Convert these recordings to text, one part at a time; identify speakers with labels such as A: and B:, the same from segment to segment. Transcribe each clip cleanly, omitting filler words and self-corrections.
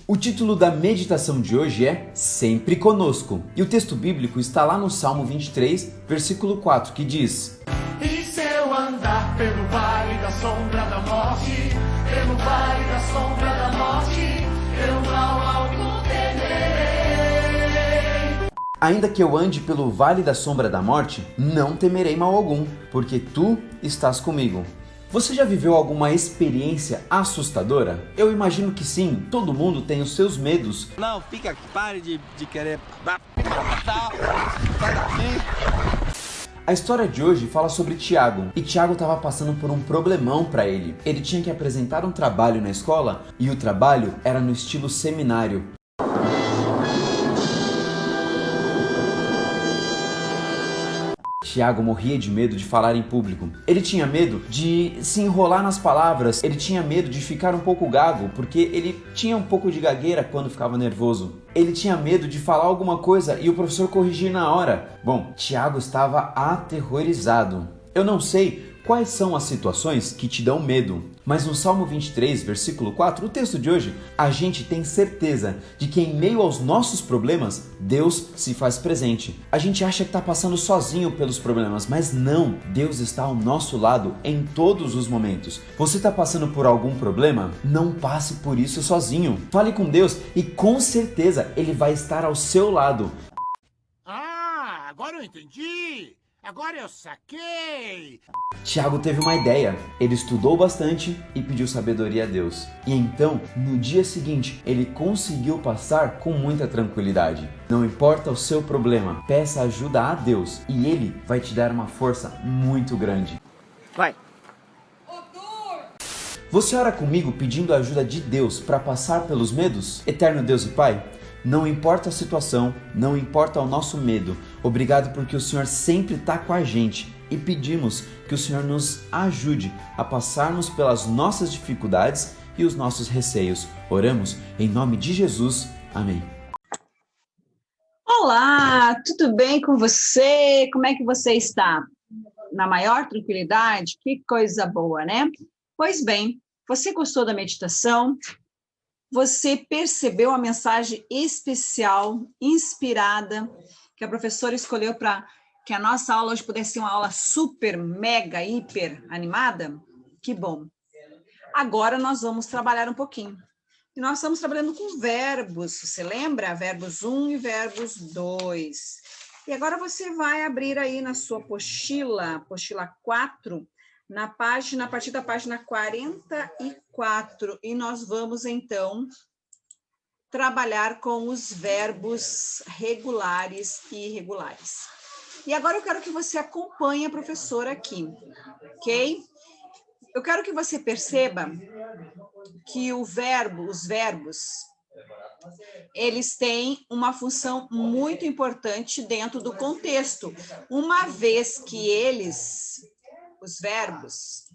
A: O título da meditação de hoje é Sempre Conosco. E o texto bíblico está lá no Salmo 23, versículo 4, que diz:
B: E se eu andar pelo vale da sombra da morte, pelo vale da sombra da morte, eu mal algum temerei.
A: Ainda que eu ande pelo vale da sombra da morte, não temerei mal algum, porque tu estás comigo. Você já viveu alguma experiência assustadora? Eu imagino que sim, todo mundo tem os seus medos.
C: Não, fica aqui, pare de querer matar, sai daqui.
A: A história de hoje fala sobre Tiago, e Tiago estava passando por um problemão para ele. Ele tinha que apresentar um trabalho na escola, e o trabalho era no estilo seminário. Tiago morria de medo de falar em público. Ele tinha medo de se enrolar nas palavras, ele tinha medo de ficar um pouco gago, porque ele tinha um pouco de gagueira quando ficava nervoso. Ele tinha medo de falar alguma coisa e o professor corrigir na hora. Bom, Tiago estava aterrorizado. Eu não sei quais são as situações que te dão medo, mas no Salmo 23, versículo 4, o texto de hoje, a gente tem certeza de que em meio aos nossos problemas, Deus se faz presente. A gente acha que está passando sozinho pelos problemas, mas não, Deus está ao nosso lado em todos os momentos. Você está passando por algum problema? Não passe por isso sozinho. Fale com Deus e com certeza Ele vai estar ao seu lado.
B: Ah, agora eu entendi! Agora eu saquei!
A: Tiago teve uma ideia, ele estudou bastante e pediu sabedoria a Deus. E então, no dia seguinte, ele conseguiu passar com muita tranquilidade. Não importa o seu problema, peça ajuda a Deus e Ele vai te dar uma força muito grande.
C: Vai.
A: Você ora comigo pedindo a ajuda de Deus para passar pelos medos? Eterno Deus e Pai, não importa a situação, não importa o nosso medo, obrigado porque o Senhor sempre está com a gente e pedimos que o Senhor nos ajude a passarmos pelas nossas dificuldades e os nossos receios. Oramos em nome de Jesus. Amém.
D: Olá, tudo bem com você? Como é que você está? Na maior tranquilidade? Que coisa boa, né? Pois bem, você gostou da meditação? Você percebeu a mensagem especial, inspirada, que a professora escolheu para que a nossa aula hoje pudesse ser uma aula super, mega, hiper animada? Que bom! Agora nós vamos trabalhar um pouquinho. E nós estamos trabalhando com verbos, você lembra? Verbos 1 e verbos 2. E agora você vai abrir aí na sua apostila 4, a partir da página 44, e nós vamos, então, trabalhar com os verbos regulares e irregulares. E agora eu quero que você acompanhe a professora aqui, ok? Eu quero que você perceba que os verbos, eles têm uma função muito importante dentro do contexto, uma vez que os verbos,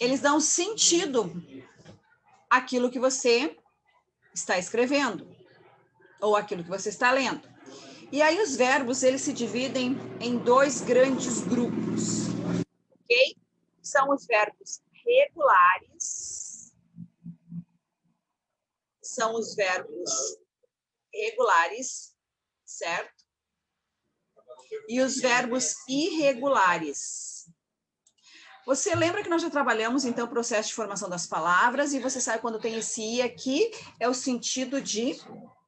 D: eles dão sentido àquilo que você está escrevendo, ou àquilo que você está lendo. E aí os verbos, eles se dividem em dois grandes grupos, ok? São os verbos regulares, certo? E os verbos irregulares. Você lembra que nós já trabalhamos, então, o processo de formação das palavras, e você sabe quando tem esse i aqui, é o sentido de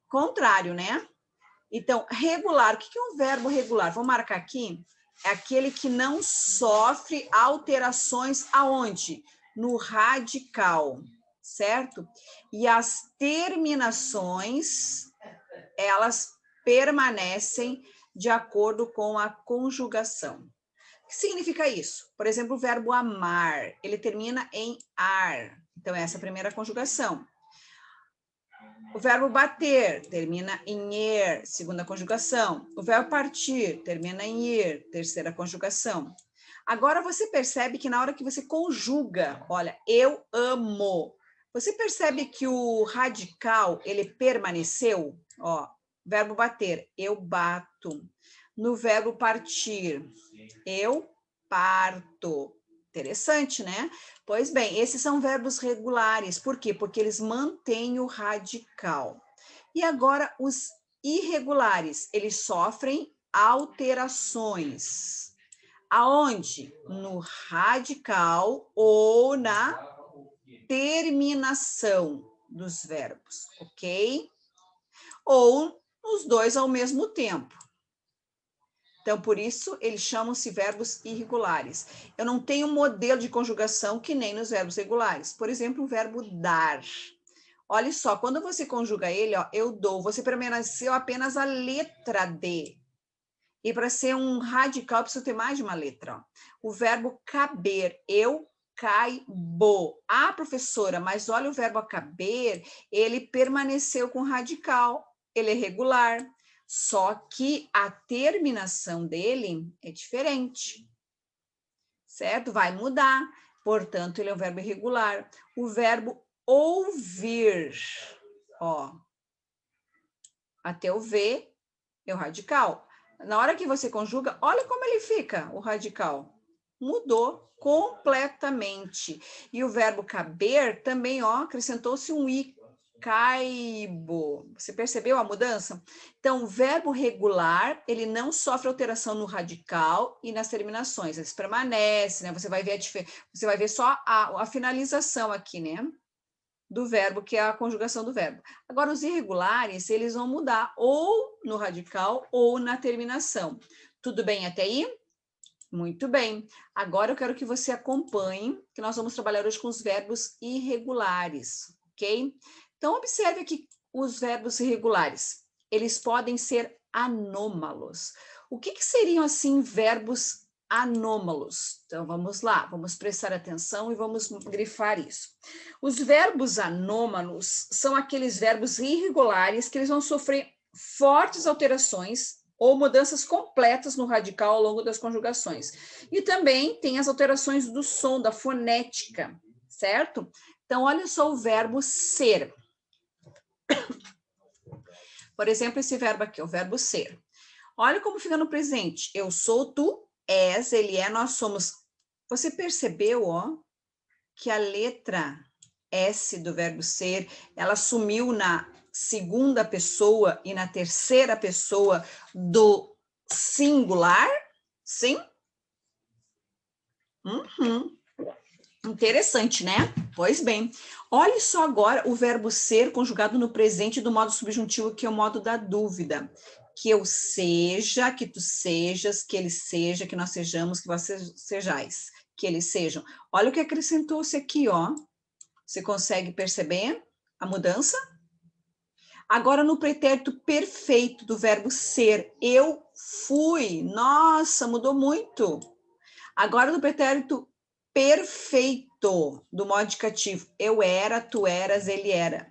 D: contrário, né? Então, regular, o que é um verbo regular? Vou marcar aqui, é aquele que não sofre alterações aonde? No radical, certo? E as terminações, elas permanecem de acordo com a conjugação. O que significa isso? Por exemplo, o verbo amar, ele termina em ar. Então, essa é a primeira conjugação. O verbo bater termina em er, segunda conjugação. O verbo partir termina em ir, terceira conjugação. Agora você percebe que na hora que você conjuga, olha, eu amo, você percebe que o radical, ele permaneceu? Ó, verbo bater, eu bato. No verbo partir, eu parto. Interessante, né? Pois bem, esses são verbos regulares. Por quê? Porque eles mantêm o radical. E agora, os irregulares, eles sofrem alterações. Aonde? No radical ou na terminação dos verbos, ok? Ou os dois ao mesmo tempo. Então, por isso, eles chamam-se verbos irregulares. Eu não tenho um modelo de conjugação que nem nos verbos regulares. Por exemplo, o verbo dar. Olha só, quando você conjuga ele, ó, eu dou, você permaneceu apenas a letra D. E para ser um radical, precisa ter mais de uma letra. Ó. O verbo caber, eu caibo. Ah, professora, mas olha o verbo caber, ele permaneceu com radical, ele é regular. Só que a terminação dele é diferente, certo? Vai mudar, portanto, ele é um verbo irregular. O verbo ouvir, ó, até o V é o radical. Na hora que você conjuga, olha como ele fica, o radical. Mudou completamente. E o verbo caber também, ó, acrescentou-se um I. Caibo. Você percebeu a mudança? Então, o verbo regular, ele não sofre alteração no radical e nas terminações. Eles permanecem, né? Você vai ver só a finalização aqui, né? Do verbo, que é a conjugação do verbo. Agora, os irregulares, eles vão mudar ou no radical ou na terminação. Tudo bem até aí? Muito bem. Agora eu quero que você acompanhe, que nós vamos trabalhar hoje com os verbos irregulares, ok? Então, observe aqui os verbos irregulares. Eles podem ser anômalos. O que seriam, assim, verbos anômalos? Então, vamos lá, vamos prestar atenção e vamos grifar isso. Os verbos anômalos são aqueles verbos irregulares que eles vão sofrer fortes alterações ou mudanças completas no radical ao longo das conjugações. E também tem as alterações do som, da fonética, certo? Então, olha só o verbo ser. Por exemplo, esse verbo aqui, o verbo ser. Olha como fica no presente. Eu sou, tu és, ele é, nós somos. Você percebeu, ó, que a letra S do verbo ser, ela sumiu na segunda pessoa e na terceira pessoa do singular? Sim? Interessante, né? Pois bem. Olhe só agora o verbo ser conjugado no presente do modo subjuntivo, que é o modo da dúvida. Que eu seja, que tu sejas, que ele seja, que nós sejamos, que vós sejais, que eles sejam. Olha o que acrescentou-se aqui, ó. Você consegue perceber a mudança? Agora, no pretérito perfeito do verbo ser, eu fui. Nossa, mudou muito. Agora, no pretérito perfeito do modo indicativo, eu era, tu eras, ele era.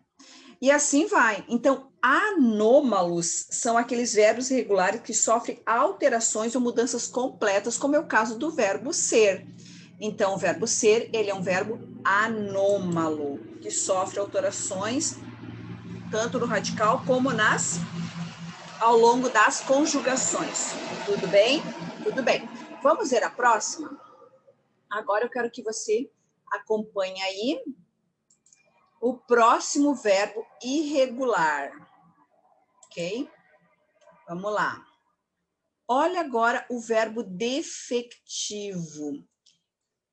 D: E assim vai. Então, anômalos são aqueles verbos irregulares que sofrem alterações ou mudanças completas, como é o caso do verbo ser. Então, o verbo ser, ele é um verbo anômalo, que sofre alterações tanto no radical como ao longo das conjugações. Tudo bem? Tudo bem. Vamos ver a próxima? Agora eu quero que você acompanhe aí o próximo verbo irregular. Ok? Vamos lá. Olha agora o verbo defectivo.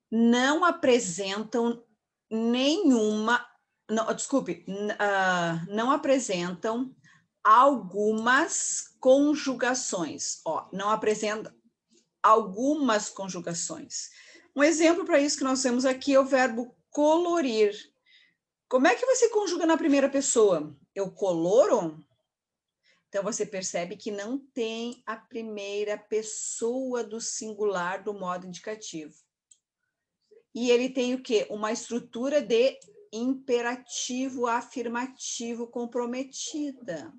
D: Não apresentam nenhuma... Não, desculpe, não apresentam algumas conjugações. Ó, não apresentam algumas conjugações. Um exemplo para isso que nós temos aqui é o verbo colorir. Como é que você conjuga na primeira pessoa? Eu coloro? Então, você percebe que não tem a primeira pessoa do singular do modo indicativo. E ele tem o quê? Uma estrutura de imperativo afirmativo comprometida.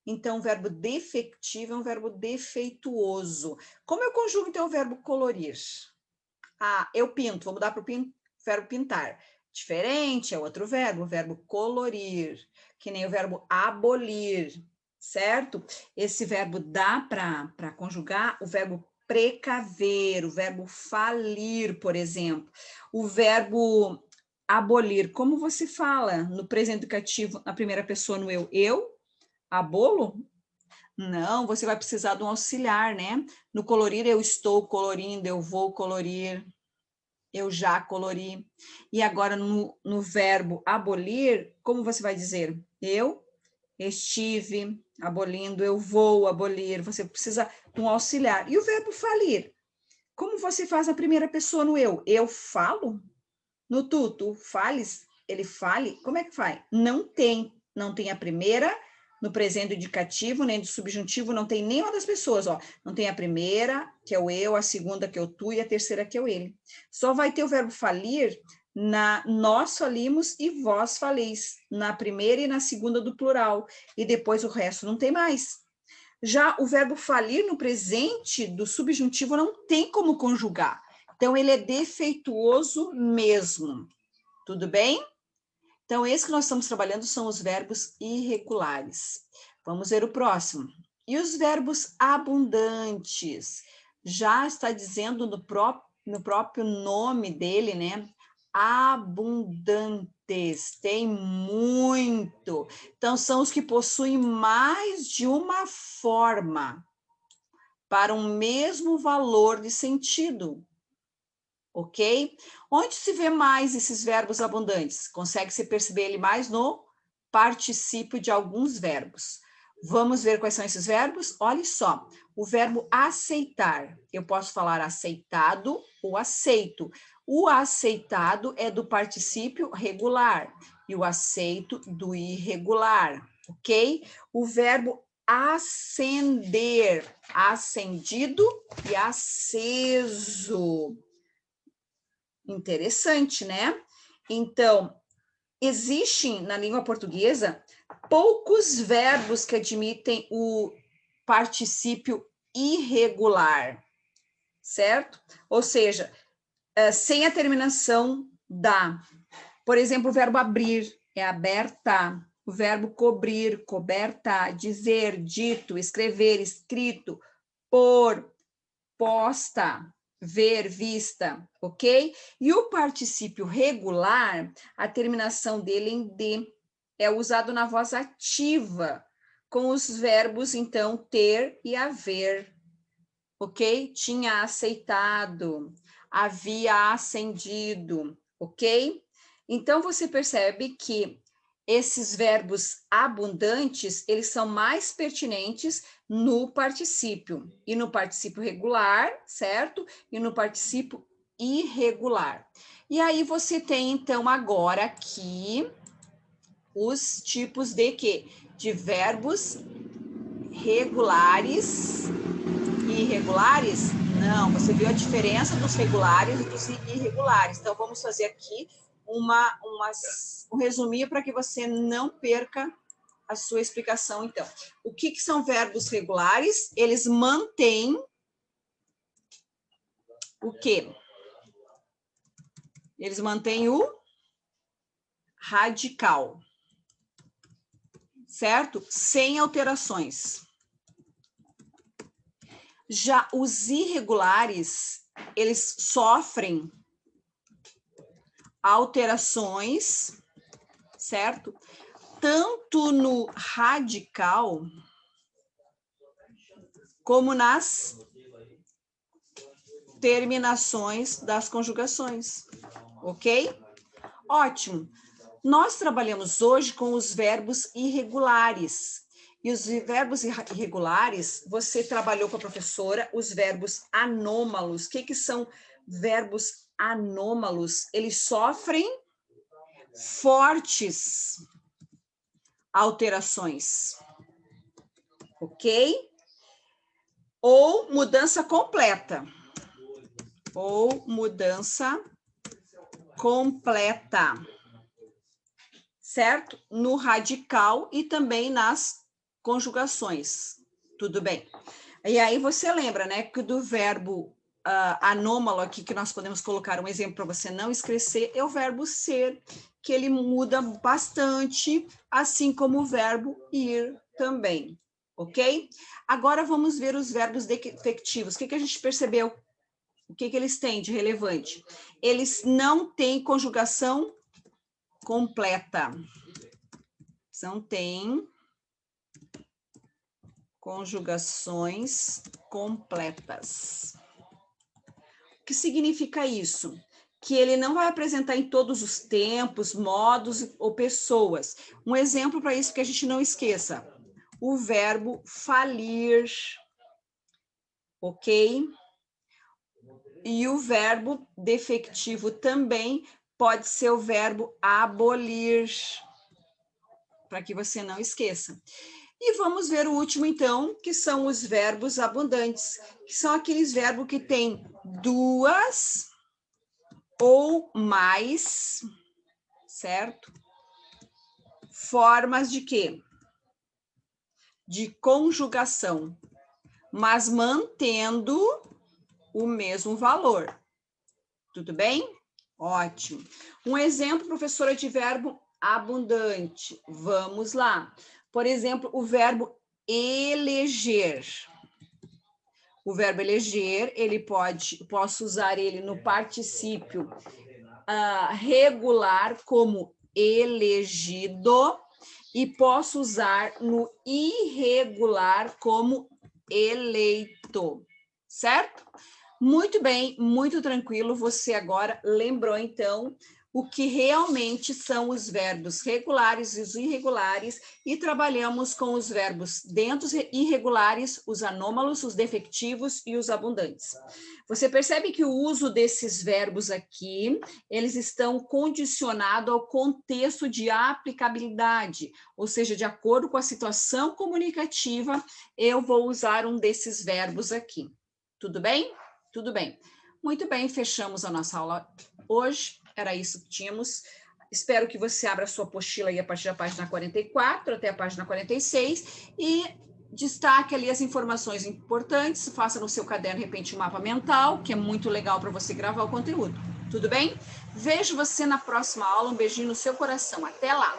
D: Então, o verbo defectivo é um verbo defeituoso. Como eu conjugo, então, o verbo colorir? Ah, eu pinto. Vou mudar para o verbo pintar. Diferente, é outro verbo, o verbo colorir, que nem o verbo abolir, certo? Esse verbo dá para conjugar o verbo precaver, o verbo falir, por exemplo. O verbo abolir, como você fala no presente indicativo, na primeira pessoa, no eu? Eu abolo? Não, você vai precisar de um auxiliar, né? No colorir, eu estou colorindo, eu vou colorir, eu já colori. E agora, no verbo abolir, como você vai dizer? Eu estive abolindo, eu vou abolir. Você precisa de um auxiliar. E o verbo falir? Como você faz a primeira pessoa no eu? Eu falo? No tu fales? Ele fale? Como é que faz? Não tem a primeira no presente indicativo, nem do subjuntivo, não tem nenhuma das pessoas, ó. Não tem a primeira, que é o eu, a segunda, que é o tu, e a terceira, que é o ele. Só vai ter o verbo falir na nós falimos e vós faleis, na primeira e na segunda do plural, e depois o resto não tem mais. Já o verbo falir no presente do subjuntivo não tem como conjugar, então ele é defeituoso mesmo. Tudo bem? Então, esse que nós estamos trabalhando são os verbos irregulares. Vamos ver o próximo. E os verbos abundantes? Já está dizendo no próprio nome dele, né? Abundantes, tem muito. Então, são os que possuem mais de uma forma para um mesmo valor de sentido. Ok? Onde se vê mais esses verbos abundantes? Consegue-se perceber ele mais no particípio de alguns verbos. Vamos ver quais são esses verbos? Olha só, o verbo aceitar. Eu posso falar aceitado ou aceito. O aceitado é do particípio regular e o aceito do irregular, ok? O verbo acender, acendido e aceso. Interessante, né? Então, existem na língua portuguesa poucos verbos que admitem o particípio irregular, certo? Ou seja, sem a terminação da. Por exemplo, o verbo abrir é aberta, o verbo cobrir, coberta, dizer, dito, escrever, escrito, pôr, posta, ver, vista, ok? E o particípio regular, a terminação dele em D, é usado na voz ativa, com os verbos, então, ter e haver, ok? Tinha aceitado, havia acendido, ok? Então, você percebe que esses verbos abundantes, eles são mais pertinentes no particípio, e no particípio regular, certo? E no particípio irregular. E aí você tem, então, agora aqui os tipos de quê? De verbos regulares e irregulares? Não, você viu a diferença dos regulares e dos irregulares. Então, vamos fazer aqui um resuminho para que você não perca a sua explicação, então. O que são verbos regulares? Eles mantêm o quê? Eles mantêm o radical, certo? Sem alterações. Já os irregulares, eles sofrem alterações, certo? Tanto no radical, como nas terminações das conjugações, ok? Ótimo. Nós trabalhamos hoje com os verbos irregulares. E os verbos irregulares, você trabalhou com a professora, os verbos anômalos. O que são verbos anômalos? Eles sofrem fortes alterações, ok? Ou mudança completa. Ou mudança completa, certo? No radical e também nas conjugações, tudo bem? E aí você lembra, né, que do verbo anômalo aqui, que nós podemos colocar um exemplo para você não esquecer, é o verbo ser, que ele muda bastante, assim como o verbo ir também, ok? Agora vamos ver os verbos defectivos. O que a gente percebeu? O que eles têm de relevante? Eles não têm conjugação completa. Não têm conjugações completas. O que significa isso? Que ele não vai apresentar em todos os tempos, modos ou pessoas. Um exemplo para isso que a gente não esqueça. O verbo falir, ok? E o verbo defectivo também pode ser o verbo abolir, para que você não esqueça. E vamos ver o último, então, que são os verbos abundantes, que são aqueles verbos que têm duas ou mais, certo? Formas de quê? De conjugação, mas mantendo o mesmo valor. Tudo bem? Ótimo. Um exemplo, professora, de verbo abundante. Vamos lá. Por exemplo, o verbo eleger. O verbo eleger, posso usar ele no particípio regular como elegido e posso usar no irregular como eleito, certo? Muito bem, muito tranquilo. Você agora lembrou, então, o que realmente são os verbos regulares e os irregulares, e trabalhamos com os verbos dentos irregulares, os anômalos, os defectivos e os abundantes. Você percebe que o uso desses verbos aqui, eles estão condicionados ao contexto de aplicabilidade, ou seja, de acordo com a situação comunicativa, eu vou usar um desses verbos aqui. Tudo bem? Tudo bem. Muito bem, fechamos a nossa aula hoje. Era isso que tínhamos. Espero que você abra a sua apostila aí a partir da página 44 até a página 46 e destaque ali as informações importantes, faça no seu caderno, de repente, um mapa mental, que é muito legal para você gravar o conteúdo. Tudo bem? Vejo você na próxima aula. Um beijinho no seu coração. Até lá!